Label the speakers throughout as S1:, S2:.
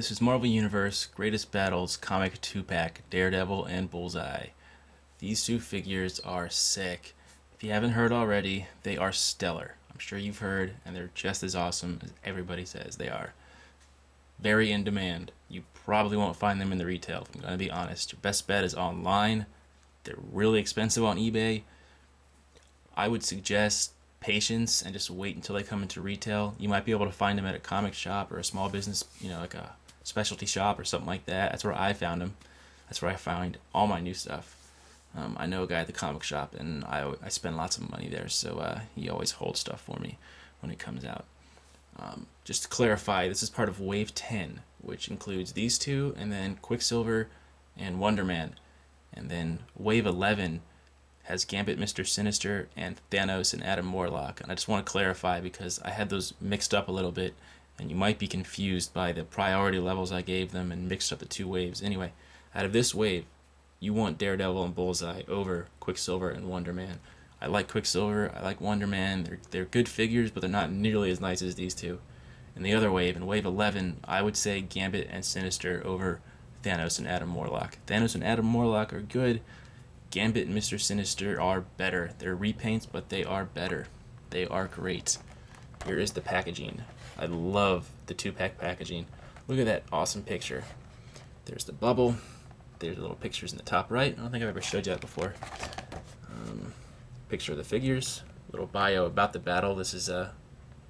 S1: This is Marvel Universe Greatest Battles Comic 2-pack, Daredevil and Bullseye. These two figures are sick. If you haven't heard already, they are stellar. I'm sure you've heard, and they're just as awesome as everybody says they are. Very in demand. You probably won't find them in the retail, if I'm going to be honest. Your best bet is online. They're really expensive on eBay. I would suggest patience and just wait until they come into retail. You might be able to find them at a comic shop or a small business, like a specialty shop or something like that. That's where I found them. That's where I find all my new stuff. I know a guy at the comic shop, and I spend lots of money there, so he always holds stuff for me when it comes out. Just to clarify, this is part of Wave 10, which includes these two, and then Quicksilver and Wonderman. And then Wave 11 has Gambit, Mr. Sinister, and Thanos and Adam Warlock. And I just want to clarify because I had those mixed up a little bit, and you might be confused by the priority levels I gave them and mixed up the two waves. Anyway, out of this wave, you want Daredevil and Bullseye over Quicksilver and Wonderman. I like Quicksilver, I like Wonderman. They're good figures, but they're not nearly as nice as these two. In the other wave, in Wave 11, I would say Gambit and Sinister over Thanos and Adam Warlock. Thanos and Adam Warlock are good. Gambit and Mr. Sinister are better. They're repaints, but they are better. They are great. Here is the packaging. I love the 2-pack packaging. Look at that awesome picture. There's the bubble. There's the little pictures in the top right. I don't think I've ever showed you that before. Picture of the figures. Little bio about the battle. This is a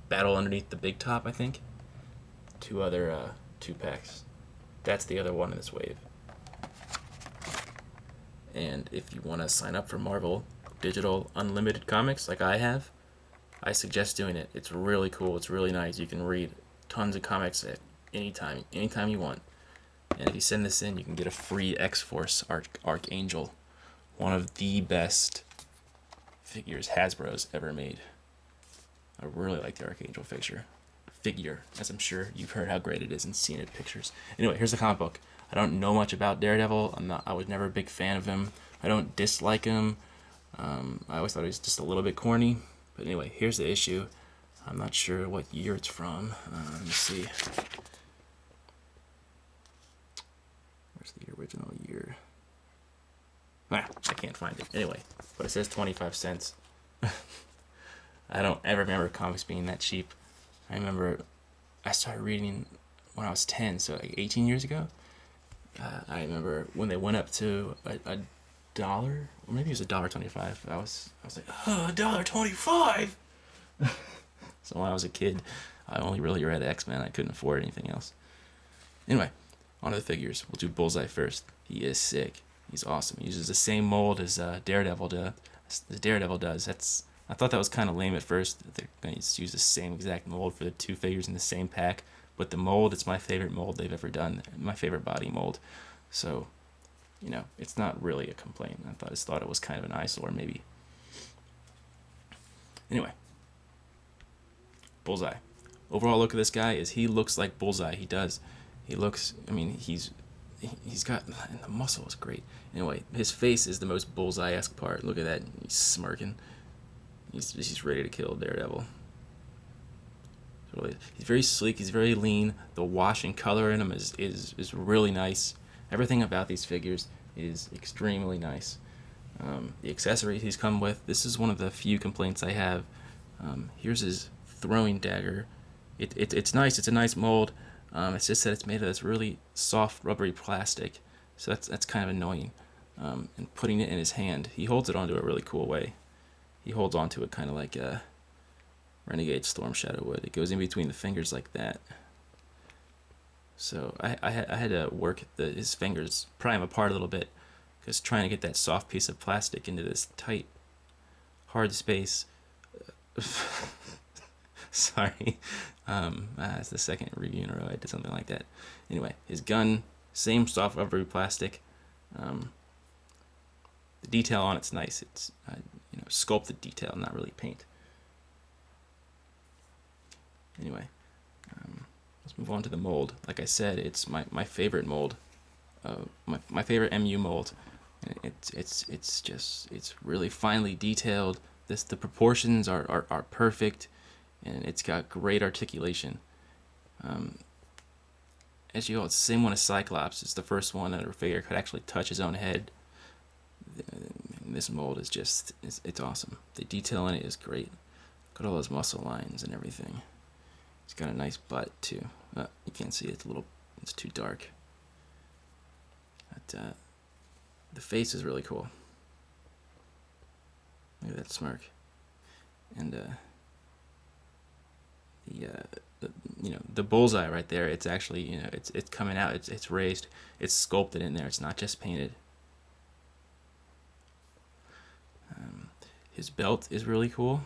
S1: battle underneath the big top, I think. Two other 2-packs. That's the other one in this wave. And if you want to sign up for Marvel Digital Unlimited Comics like I have, I suggest doing it. It's really cool. It's really nice. You can read tons of comics at anytime you want. And if you send this in, you can get a free X-Force Archangel. One of the best figures Hasbro's ever made. I really like the Archangel figure, as I'm sure you've heard how great it is and seen it in pictures. Anyway, here's the comic book. I don't know much about Daredevil. I was never a big fan of him. I don't dislike him. I always thought he was just a little bit corny. But anyway, here's the issue. I'm not sure what year it's from. Let me see. Where's the original year? I can't find it. Anyway, but it says 25 cents. I don't ever remember comics being that cheap. I remember I started reading when I was 10, so like 18 years ago. I remember when they went up to a dollar, or maybe it was $1.25. I was like, oh, $1.25. So when I was a kid, I only really read X-Men. I couldn't afford anything else. Anyway, on to the figures. We'll do Bullseye first. He is sick. He's awesome. He uses the same mold as Daredevil does. I thought that was kind of lame at first. They're going to use the same exact mold for the two figures in the same pack. But the mold, it's my favorite mold they've ever done. My favorite body mold. So, it's not really a complaint. I just thought it was kind of an eyesore, maybe. Anyway. Bullseye. Overall look of this guy is he looks like Bullseye. He does. He looks, he's got, and the muscle is great. Anyway, his face is the most Bullseye-esque part. Look at that. He's smirking. He's ready to kill Daredevil. He's very sleek. He's very lean. The wash and color in him is really nice. Everything about these figures is extremely nice. The accessories he's come with. This is one of the few complaints I have. Here's his throwing dagger. It's nice. It's a nice mold. It's just that it's made of this really soft, rubbery plastic. So that's kind of annoying. And putting it in his hand, he holds it onto a really cool way. He holds onto it kind of like a Renegade Storm Shadow would. It goes in between the fingers like that. So I had to work his fingers, pry them apart a little bit, because trying to get that soft piece of plastic into this tight, hard space. Sorry. It's the second review in a row I did something like that. Anyway, his gun, same soft rubbery plastic. The detail on it's nice. It's sculpted detail, not really paint. Anyway, let's move on to the mold. Like I said, it's my favorite mold, my favorite MU mold. It's really finely detailed. The proportions are perfect, and it's got great articulation. as you go, it's the same one as Cyclops. It's the first one that a figure could actually touch his own head. This mold is just, it's awesome. The detail in it is great. Look at all those muscle lines and everything. It's got a nice butt too. You can't see it, it's too dark. But the face is really cool. Look at that smirk. And the bullseye right there, it's actually, it's coming out, it's raised, it's sculpted in there, it's not just painted. His belt is really cool,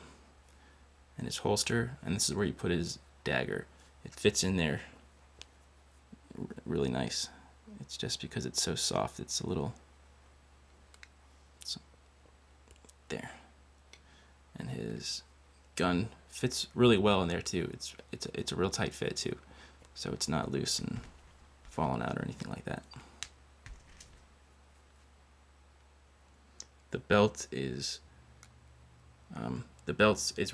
S1: and his holster, and this is where you put his dagger. It fits in there really nice. It's just because it's so soft, it's a little, there. And his gun fits really well in there too. It's a real tight fit too, so it's not loose and falling out or anything like that. The belt is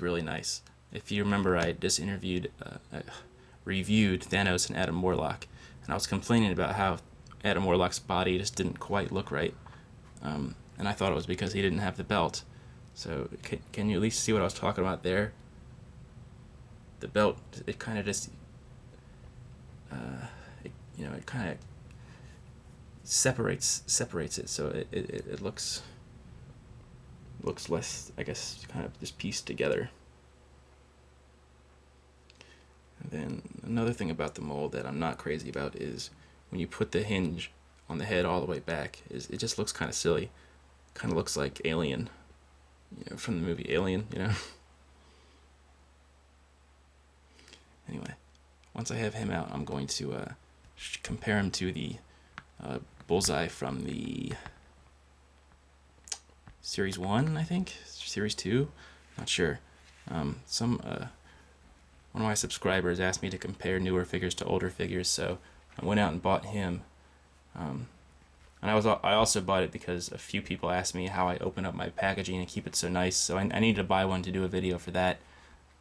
S1: really nice. If you remember, I just reviewed Thanos and Adam Warlock, and I was complaining about how Adam Warlock's body just didn't quite look right, and I thought it was because he didn't have the belt. So can you at least see what I was talking about there? The belt, it kind of just, it kind of separates it, so it looks less, I guess, kind of just pieced together. And then another thing about the mold that I'm not crazy about is when you put the hinge on the head all the way back, it just looks kind of silly. Kind of looks like Alien, from the movie Alien, Anyway, once I have him out, I'm going to compare him to the Bullseye from the Series 1, I think? Series 2? Not sure. One of my subscribers asked me to compare newer figures to older figures, so I went out and bought him. And I also bought it because a few people asked me how I open up my packaging and keep it so nice, so I needed to buy one to do a video for that,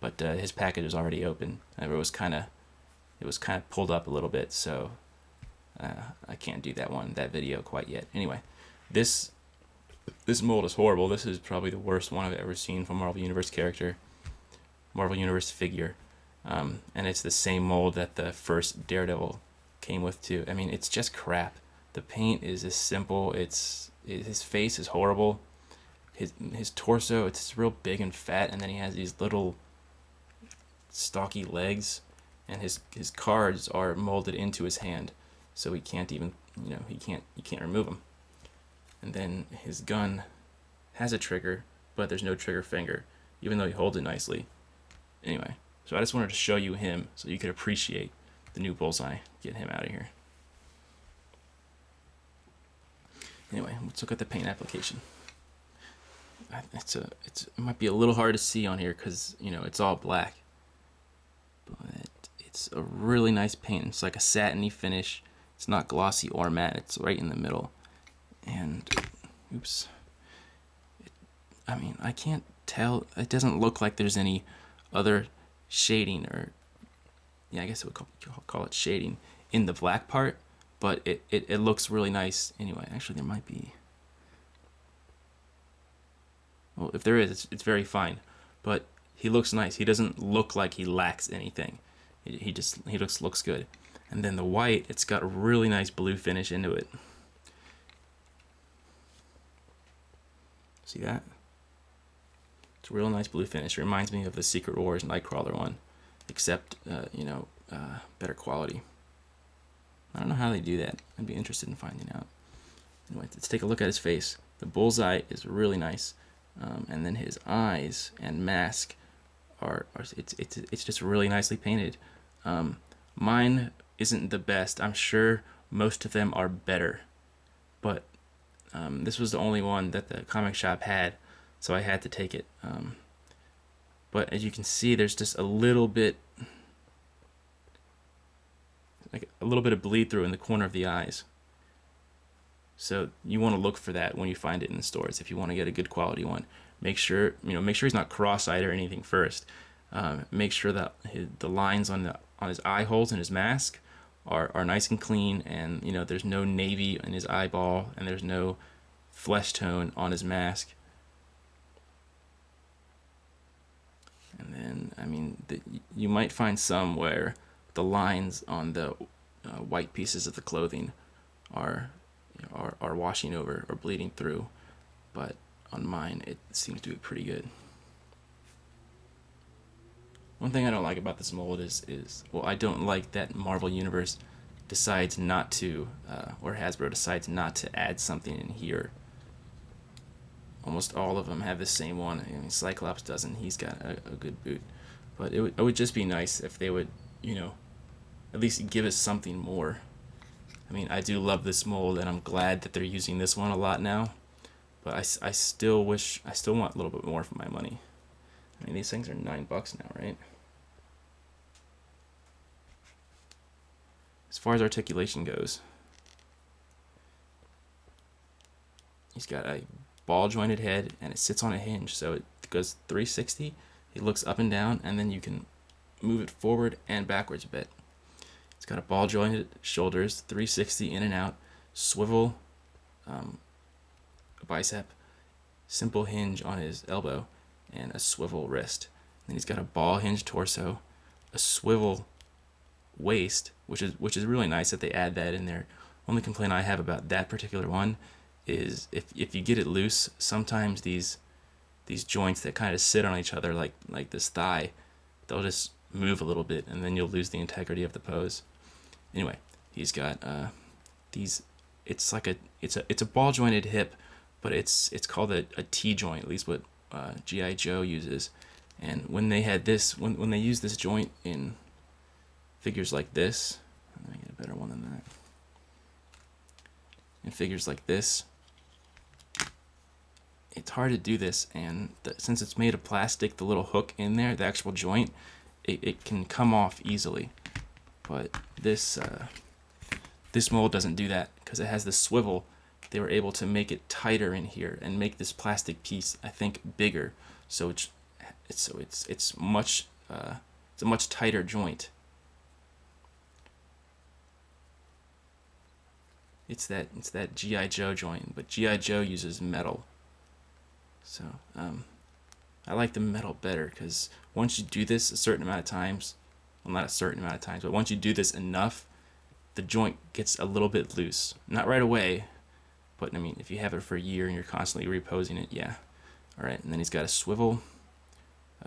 S1: but his package was already open. And it was kind of pulled up a little bit, so I can't do that video quite yet. Anyway, this mold is horrible. This is probably the worst one I've ever seen from Marvel Universe figure. And it's the same mold that the first Daredevil came with too. I mean, it's just crap. The paint is as simple. His face is horrible. His torso, it's real big and fat, and then he has these little stocky legs, and his cards are molded into his hand, so he can't even, you can't remove them. And then his gun has a trigger, but there's no trigger finger, even though he holds it nicely. Anyway, so I just wanted to show you him so you could appreciate the new Bullseye. Get him out of here. Anyway, let's look at the paint application. It might be a little hard to see on here because it's all black, but it's a really nice paint. It's like a satiny finish. It's not glossy or matte. It's right in the middle. And oops, I can't tell. It doesn't look like there's any other shading, or I guess it would call it shading in the black part, but it looks really nice anyway. Actually, there might be. Well, if there is, it's very fine, but he looks nice. He doesn't look like he lacks anything. He looks good. And then the white, it's got a really nice blue finish into it. See that? It's a real nice blue finish. It reminds me of the Secret Wars Nightcrawler one, except better quality. I don't know how they do that. I'd be interested in finding out. Anyway, let's take a look at his face. The Bullseye is really nice, and then his eyes and mask it's just really nicely painted. Mine isn't the best. I'm sure most of them are better, but this was the only one that the comic shop had, so I had to take it. But as you can see, there's just a little bit of bleed through in the corner of the eyes. So you want to look for that when you find it in the stores. If you want to get a good quality one, make sure he's not cross-eyed or anything first. Make sure that the lines on his eye holes and his mask are nice and clean, and there's no navy in his eyeball, and there's no flesh tone on his mask. And then, I mean, you might find some where the lines on the white pieces of the clothing are washing over or bleeding through, but on mine it seems to be pretty good. One thing I don't like about this mold is well, I don't like that Marvel Universe decides not to, or Hasbro decides not to add something in here. Almost all of them have the same one. I mean, Cyclops doesn't. He's got a good boot. But it would just be nice if they would, at least give us something more. I mean, I do love this mold, and I'm glad that they're using this one a lot now. But I still want a little bit more for my money. I mean, these things are $9 now, right? As far as articulation goes, he's got a ball jointed head, and it sits on a hinge, so it goes 360. It looks up and down, and then you can move it forward and backwards a bit. It's got a ball jointed shoulders, 360 in and out, swivel bicep, simple hinge on his elbow, and a swivel wrist. Then he's got a ball hinge torso, a swivel waist, which is really nice that they add that in there. Only complaint I have about that particular one is if you get it loose, sometimes these joints that kind of sit on each other like this thigh, they'll just move a little bit, and then you'll lose the integrity of the pose. Anyway, he's got these. It's a ball jointed hip, but it's called a T joint, at least what G.I. Joe uses. And when they had this, when they used this joint in figures like this, let me get a better one than that. In figures like this, it's hard to do this, and since it's made of plastic, the little hook in there, the actual joint, it can come off easily. But this mold doesn't do that because it has this swivel. They were able to make it tighter in here and make this plastic piece, I think, bigger. So it's a much tighter joint. It's that G.I. Joe joint, but G.I. Joe uses metal. So I like the metal better because once you do this a certain amount of times, well, not a certain amount of times, but once you do this enough, the joint gets a little bit loose. Not right away, but I mean, if you have it for a year and you're constantly reposing it, yeah. All right, and then he's got a swivel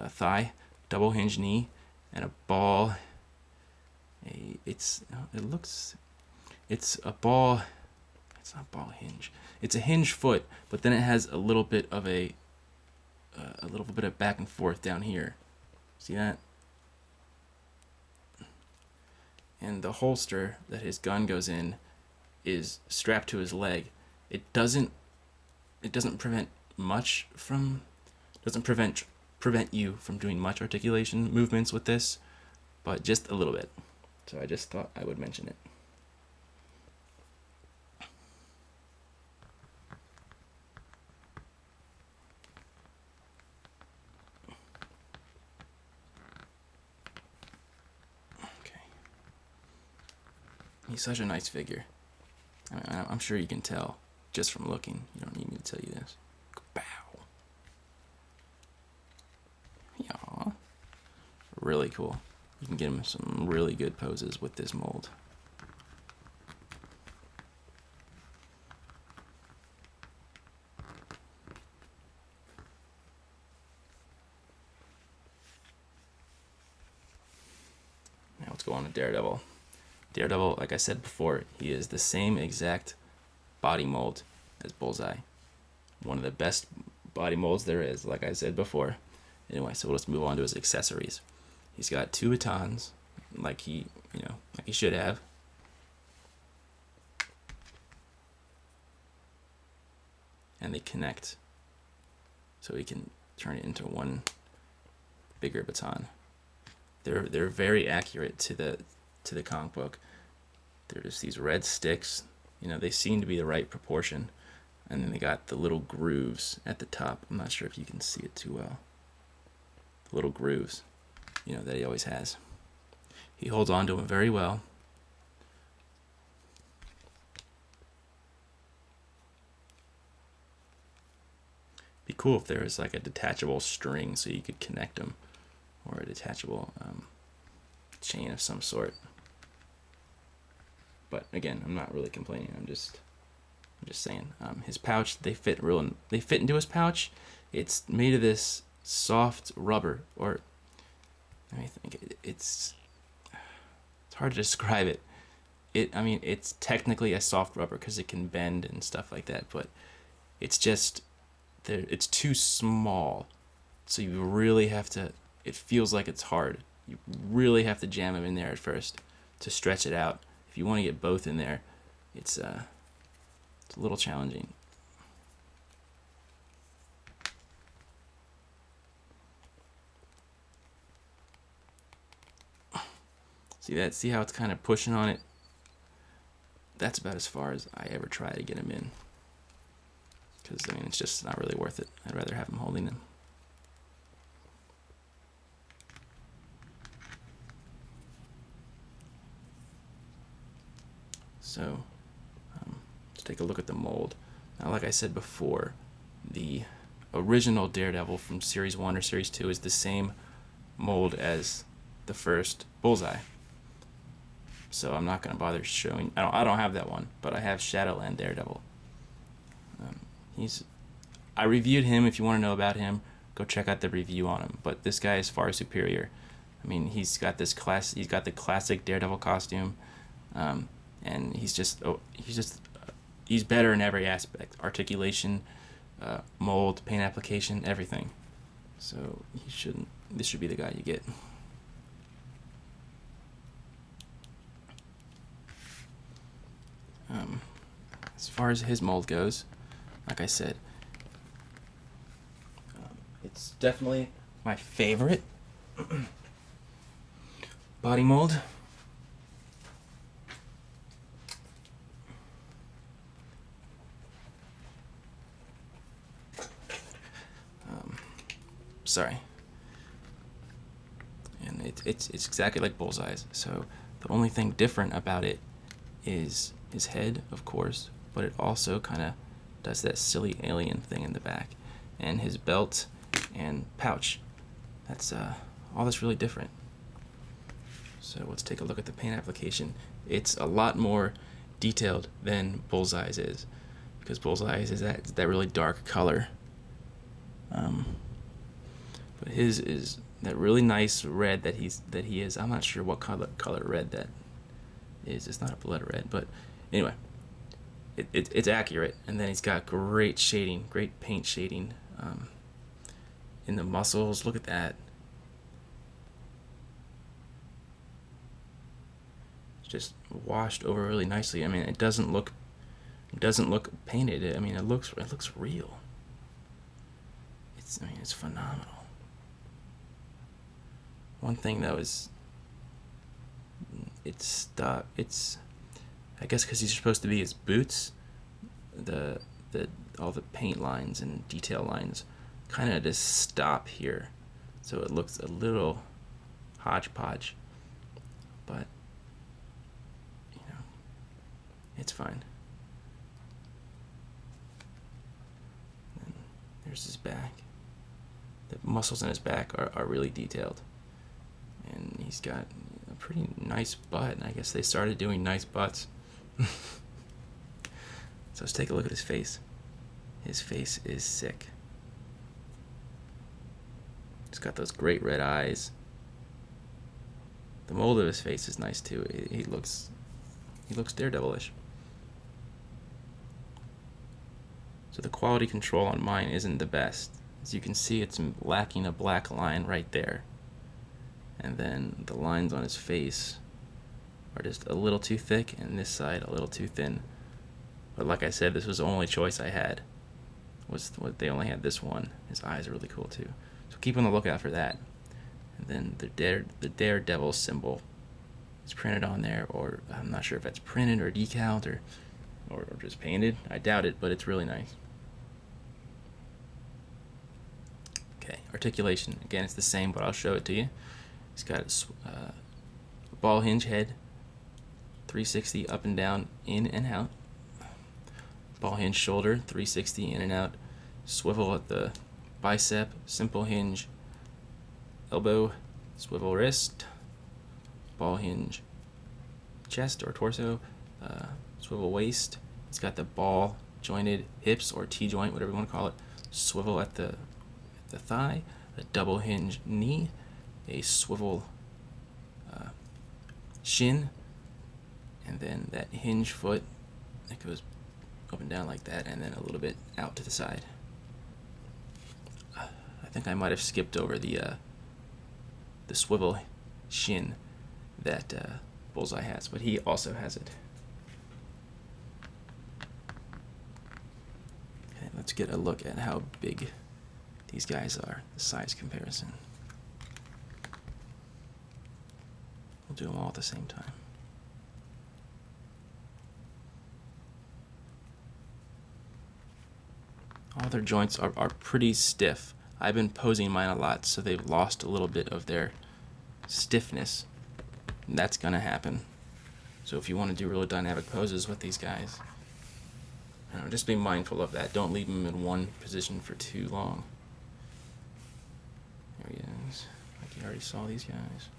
S1: thigh, double hinge knee, and a ball. It's a ball. It's not ball hinge. It's a hinge foot, but then it has a little bit of back and forth down here. See that? And the holster that his gun goes in is strapped to his leg. It doesn't prevent you from doing much articulation movements with this, but just a little bit. So I just thought I would mention it. He's such a nice figure. I mean, I'm sure you can tell just from looking. You don't need me to tell you this. Bow. Yeah. Really cool. You can get him some really good poses with this mold. Now let's go on to Daredevil. Daredevil, like I said before, he is the same exact body mold as Bullseye. One of the best body molds there is, like I said before. Anyway, so let's move on to his accessories. He's got 2 batons, like he should have. And they connect, so he can turn it into one bigger baton. They're very accurate to the comic book. There's these red sticks, they seem to be the right proportion, and then they got the little grooves at the top. I'm not sure if you can see it too well. The little grooves, that he always has. He holds on to them very well. be cool if there was like a detachable string so you could connect them, or a detachable chain of some sort. But again, I'm not really complaining. I'm just saying. His pouch, they fit into his pouch. It's made of this soft rubber, or let me think. It's hard to describe it. I mean, it's technically a soft rubber because it can bend and stuff like that, but it's just it's too small. So you really have to. It feels like it's hard. You really have to jam them in there at first to stretch it out. If you want to get both in there, it's a little challenging. See that? See how it's kind of pushing on it? That's about as far as I ever try to get him in. Because, I mean, it's just not really worth it. I'd rather have him holding them. So, let's take a look at the mold. Now, like I said before, the original Daredevil from Series 1 or Series 2 is the same mold as the first Bullseye. So I'm not going to bother showing. I don't have that one, but I have Shadowland Daredevil. I reviewed him. If you want to know about him, go check out the review on him. But this guy is far superior. I mean, he's got the classic Daredevil costume, and he's better in every aspect: articulation, mold, paint application, everything. So this should be the guy you get. As far as his mold goes, like I said, it's definitely my favorite body mold. Sorry. And it's exactly like Bullseye's. So the only thing different about it is his head, of course, but it also kind of does that silly alien thing in the back, and his belt and pouch. That's all that's really different. So let's take a look at the paint application. It's a lot more detailed than Bullseye's is, because Bullseye's is that really dark color. But his is that really nice red that he is. I'm not sure what color red that is. It's not a blood red, but anyway, it's accurate. And then he's got great shading, great paint shading in the muscles. Look at that. It's just washed over really nicely. I mean, it doesn't look painted. I mean, it looks real. It's phenomenal. One thing though is it's I guess because he's supposed to be his boots, all the paint lines and detail lines kind of just stop here, so it looks a little hodgepodge, but it's fine. And there's his back. The muscles in his back are really detailed, and he's got a pretty nice butt. I guess they started doing nice butts. So let's take a look at his face. His face is sick. He's got those great red eyes. The mold of his face is nice too. He looks Daredevilish. So the quality control on mine isn't the best. As you can see, it's lacking a black line right there. And then the lines on his face are just a little too thick, and this side a little too thin. But like I said, this was the only choice I had. They only had this one. His eyes are really cool too. So keep on the lookout for that. And then the Daredevil symbol is printed on there, or I'm not sure if it's printed or decaled or just painted. I doubt it, but it's really nice. Okay, articulation. Again, it's the same, but I'll show it to you. He's got a ball hinge head, 360 up and down, in and out. Ball hinge shoulder, 360 in and out. swivel at the bicep, simple hinge, elbow, swivel wrist, ball hinge, chest or torso, swivel waist. It's got the ball jointed hips or T-joint, whatever you want to call it, swivel at the thigh, a double hinge knee, a swivel shin, and then that hinge foot that goes up and down like that, and then a little bit out to the side. I think I might have skipped over the swivel shin that Bullseye has, but he also has it. Okay, let's get a look at how big these guys are, the size comparison. We'll do them all at the same time. All their joints are pretty stiff. I've been posing mine a lot, so they've lost a little bit of their stiffness. And that's gonna happen. So if you want to do really dynamic poses with these guys, just be mindful of that. Don't leave them in one position for too long. There he is. Like you already saw these guys.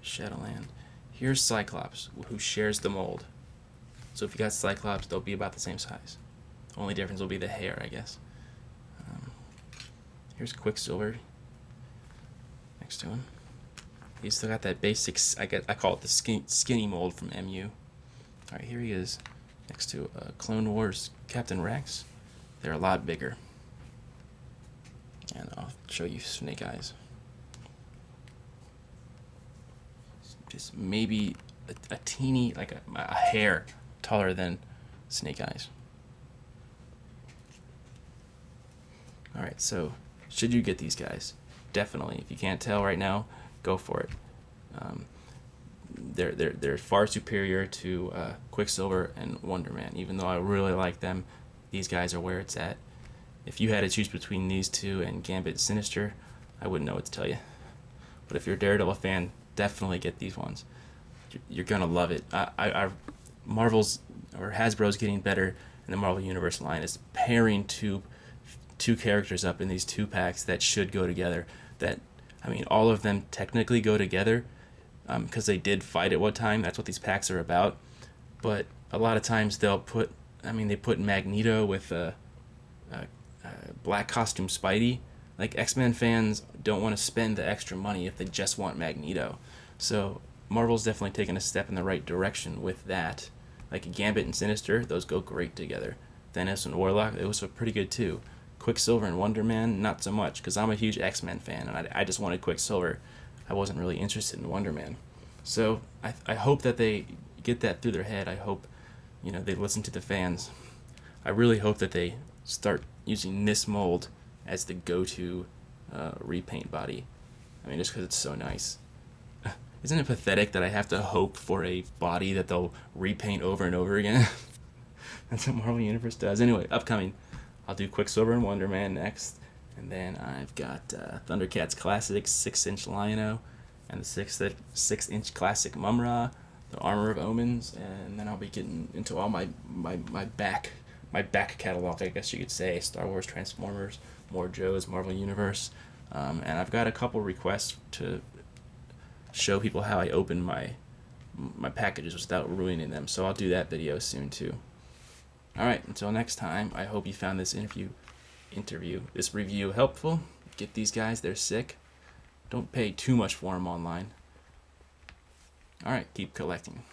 S1: Shadowland. Here's Cyclops, who shares the mold. So if you got Cyclops, they'll be about the same size. The only difference will be the hair, I guess. Here's Quicksilver next to him. He's still got that basic, I call it the skinny mold from MU. Alright, here he is next to Clone Wars Captain Rex. They're a lot bigger. And I'll show you Snake Eyes. Just maybe a teeny, like a hair taller than Snake Eyes. Alright, so should you get these guys? Definitely. If you can't tell right now, go for it. They're far superior to Quicksilver and Wonderman. Even though I really like them, these guys are where it's at. If you had to choose between these two and Gambit and Sinister, I wouldn't know what to tell you. But if you're a Daredevil fan, definitely get these ones. You're gonna love it. Marvel's or Hasbro's getting better in the Marvel Universe line is pairing two characters up in these 2-packs that should go together. That, I mean, all of them technically go together because they did fight at one time. That's what these packs are about. But a lot of times they'll put, they put Magneto with a black costume Spidey. Like, X-Men fans don't want to spend the extra money if they just want Magneto. So Marvel's definitely taken a step in the right direction with that. Like Gambit and Sinister, those go great together. Thanos and Warlock, those are pretty good too. Quicksilver and Wonderman, not so much, because I'm a huge X-Men fan, and I just wanted Quicksilver. I wasn't really interested in Wonderman. So I hope that they get that through their head. I hope, they listen to the fans. I really hope that they start using this mold as the go-to repaint body. Just because it's so nice. Isn't it pathetic that I have to hope for a body that they'll repaint over and over again? That's what Marvel Universe does. Anyway, upcoming. I'll do Quicksilver and Wonderman next, and then I've got Thundercats Classic 6-inch Lion-O, and the 6-inch Classic Mumm-ra, the Armor of Omens, and then I'll be getting into all my back catalog, I guess you could say. Star Wars, Transformers, more Joe's, Marvel Universe, and I've got a couple requests to show people how I open my packages without ruining them, so I'll do that video soon too. Alright, until next time, I hope you found this this review helpful. Get these guys, they're sick. Don't pay too much for them online. Alright, keep collecting.